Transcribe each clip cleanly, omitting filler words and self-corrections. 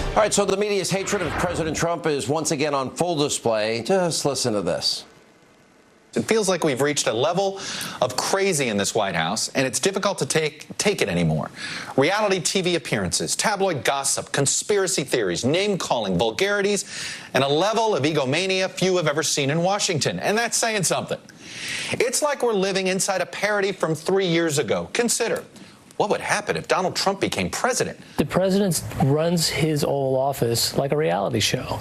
All right, so the media's hatred of President Trump is once again on full display. Just listen to this. It feels like we've reached a level of crazy in this White House, and it's difficult to take it anymore. Reality TV appearances, tabloid gossip, conspiracy theories, name-calling, vulgarities, and a level of egomania few have ever seen in Washington. And that's saying something. It's like we're living inside a parody from 3 years ago. Consider, what would happen if Donald Trump became president? The president runs his Oval Office like a reality show.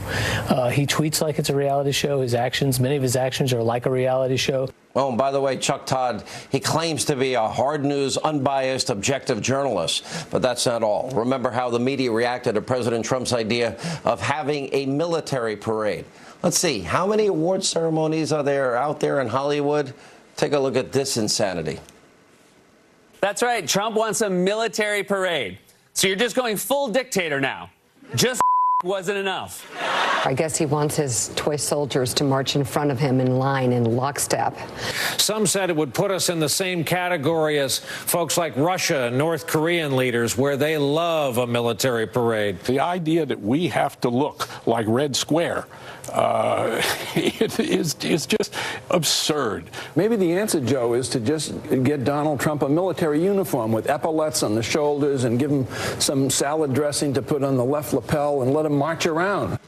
He tweets like it's a reality show. Many of his actions are like a reality show. Oh, and by the way, Chuck Todd, he claims to be a hard news, unbiased, objective journalist. But that's not all. Remember how the media reacted to President Trump's idea of having a military parade. Let's see, how many award ceremonies are there out there in Hollywood? Take a look at this insanity. That's right. Trump wants a military parade. So you're just going full dictator now. Just wasn't enough. I guess he wants his toy soldiers to march in front of him in line in lockstep. Some said it would put us in the same category as folks like Russia and North Korean leaders, where they love a military parade. The idea that we have to look like Red Square it is just absurd. Maybe the answer, Joe, is to just get Donald Trump a military uniform with epaulets on the shoulders and give him some salad dressing to put on the left lapel and let him march around.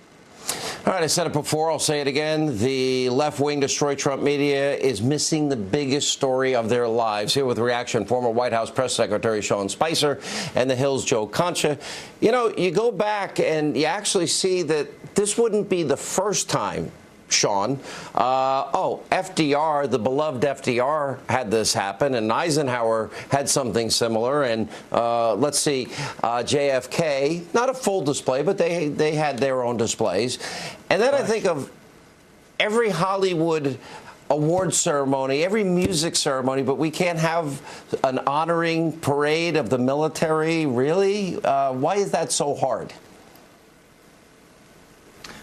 All right, I said it before, I'll say it again. The left-wing Destroy Trump media is missing the biggest story of their lives. Here with reaction, former White House Press Secretary Sean Spicer and The Hill's Joe Concha. You know, you go back and you actually see that this wouldn't be the first time, Sean. FDR, the beloved FDR, had this happen, and Eisenhower had something similar. And let's see, JFK, not a full display, but they had their own displays. And then I think of every Hollywood award ceremony, every music ceremony, but we can't have an honoring parade of the military. Really? Why is that so hard?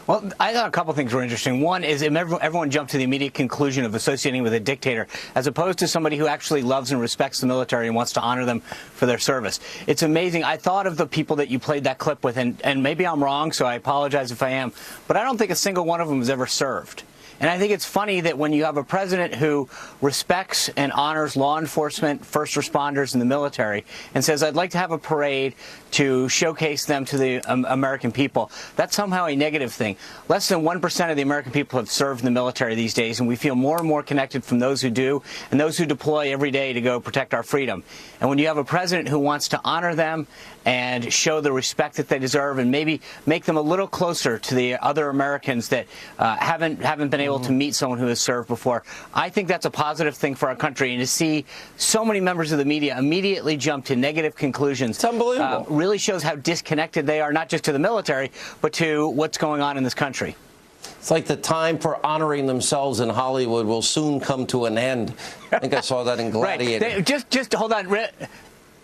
Well, I thought a couple things were interesting. One is everyone jumped to the immediate conclusion of associating with a dictator, as opposed to somebody who actually loves and respects the military and wants to honor them for their service. It's amazing. I thought of the people that you played that clip with, and maybe I'm wrong, so I apologize if I am, but I don't think a single one of them has ever served. And I think it's funny that when you have a president who respects and honors law enforcement, first responders, and the military, and says, I'd like to have a parade to showcase them to the American people, that's somehow a negative thing. Less than 1% of the American people have served in the military these days, and we feel more and more connected from those who do and those who deploy every day to go protect our freedom. And when you have a president who wants to honor them and show the respect that they deserve and maybe make them a little closer to the other Americans that haven't been able to meet someone who has served before, I think that's a positive thing for our country. And to see so many members of the media immediately jump to negative conclusions, it's unbelievable. Really shows how disconnected they are, not just to the military, but to what's going on in this country. It's like the time for honoring themselves in Hollywood will soon come to an end. I think I saw that in Gladiator. Right. Just hold on.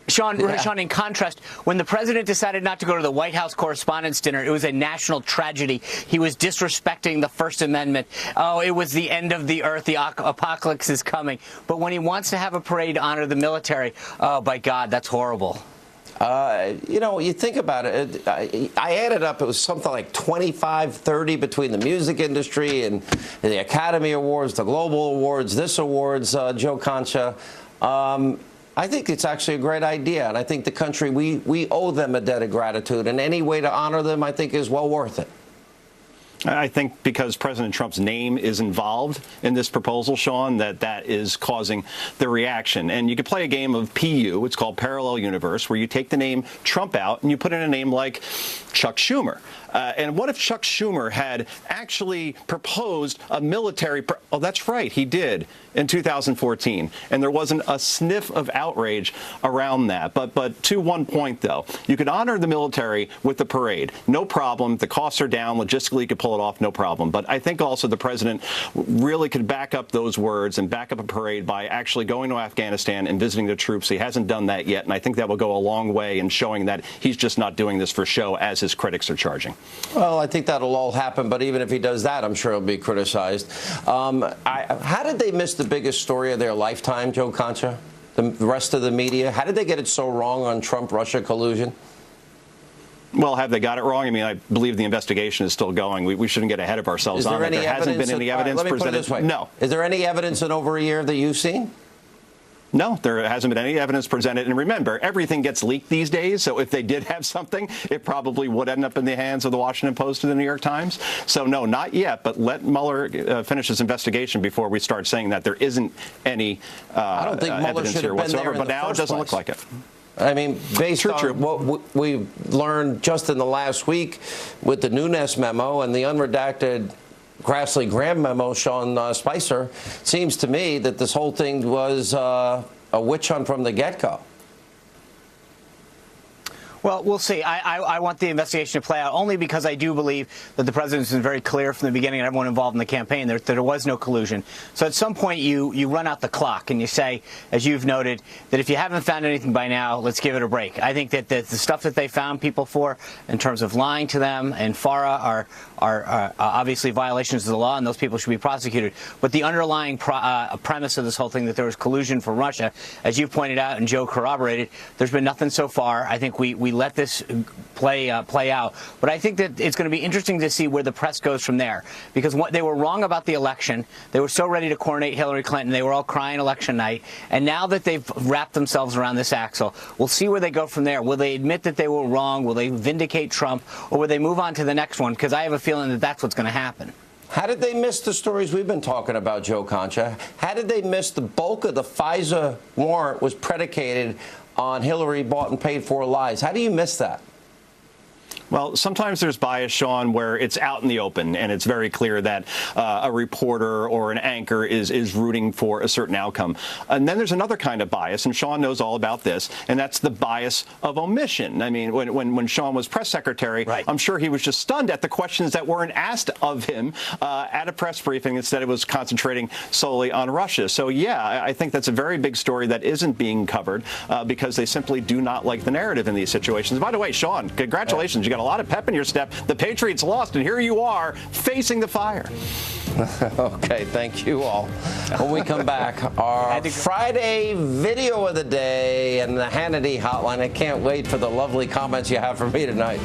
Sean, in contrast, when the president decided not to go to the White House Correspondents' Dinner, it was a national tragedy. He was disrespecting the First Amendment. Oh, it was the end of the earth. The apocalypse is coming. But when he wants to have a parade to honor the military, oh, by God, that's horrible. You know, you think about it, I added up, it was something like 25-30 between the music industry and the Academy Awards, the Global Awards, this awards, Joe Concha. I think it's actually a great idea, and I think the country, we owe them a debt of gratitude, and any way to honor them, I think, is well worth it. I think because President Trump's name is involved in this proposal, Sean, that is causing the reaction. And you could play a game of PU, it's called Parallel Universe, where you take the name Trump out and you put in a name like Chuck Schumer. And what if Chuck Schumer had actually proposed a military... Oh, that's right, he did in 2014. And there wasn't a sniff of outrage around that. But to one point, though, you could honor the military with the parade. No problem. The costs are down. Logistically, you could pull it off. No problem. But I think also the president really could back up those words and back up a parade by actually going to Afghanistan and visiting the troops. He hasn't done that yet. And I think that will go a long way in showing that he's just not doing this for show, as his critics are charging. Well, I think that'll all happen, but even if he does that, I'm sure he'll be criticized. How did they miss the biggest story of their lifetime, Joe Concha? The rest of the media? How did they get it so wrong on Trump-Russia collusion? Well, have they got it wrong? I mean, I believe the investigation is still going. We shouldn't get ahead of ourselves on it. There hasn't been any evidence let me presented. Put it this way. No. Is there any evidence in over a year that you've seen? No, there hasn't been any evidence presented. And remember, everything gets leaked these days. So if they did have something, it probably would end up in the hands of the Washington Post and the New York Times. So no, not yet. But let Mueller finish his investigation before we start saying that there isn't any I don't think Mueller evidence should here have been there whatsoever. in but the now it first doesn't place. look like it. I mean, based on True. what we've learned just in the last week with the Nunes memo and the unredacted Grassley-Graham memo, Sean Spicer, seems to me that this whole thing was a witch hunt from the get-go. Well, we'll see. I want the investigation to play out only because I do believe that the president's been very clear from the beginning and everyone involved in the campaign that there was no collusion. So at some point you run out the clock and you say, as you've noted, that if you haven't found anything by now, let's give it a break. I think that the stuff that they found people for in terms of lying to them and FARA are obviously violations of the law, and those people should be prosecuted. But the underlying premise of this whole thing, that there was collusion from Russia, as you pointed out and Joe corroborated, there's been nothing so far. I think we let this play out. But I think that it's going to be interesting to see where the press goes from there. Because they were wrong about the election. They were so ready to coronate Hillary Clinton. They were all crying election night. And now that they've wrapped themselves around this axle, we'll see where they go from there. Will they admit that they were wrong? Will they vindicate Trump? Or will they move on to the next one? Because I have a feeling that that's what's going to happen. How did they miss the stories we've been talking about, Joe Concha? How did they miss the bulk of the FISA warrant was predicated on Hillary bought and paid for lies? How do you miss that? Well, sometimes there's bias, Sean, where it's out in the open and it's very clear that a reporter or an anchor is rooting for a certain outcome. And then there's another kind of bias, and Sean knows all about this, and that's the bias of omission. I mean, when Sean was press secretary, right, I'm sure he was just stunned at the questions that weren't asked of him at a press briefing. Instead, it was concentrating solely on Russia. So, yeah, I think that's a very big story that isn't being covered because they simply do not like the narrative in these situations. By the way, Sean, congratulations. You got a lot of pep in your step. The Patriots lost, and here you are facing the fire. Okay, thank you all. When we come back, our Friday video of the day and the Hannity hotline. I can't wait for the lovely comments you have for me tonight.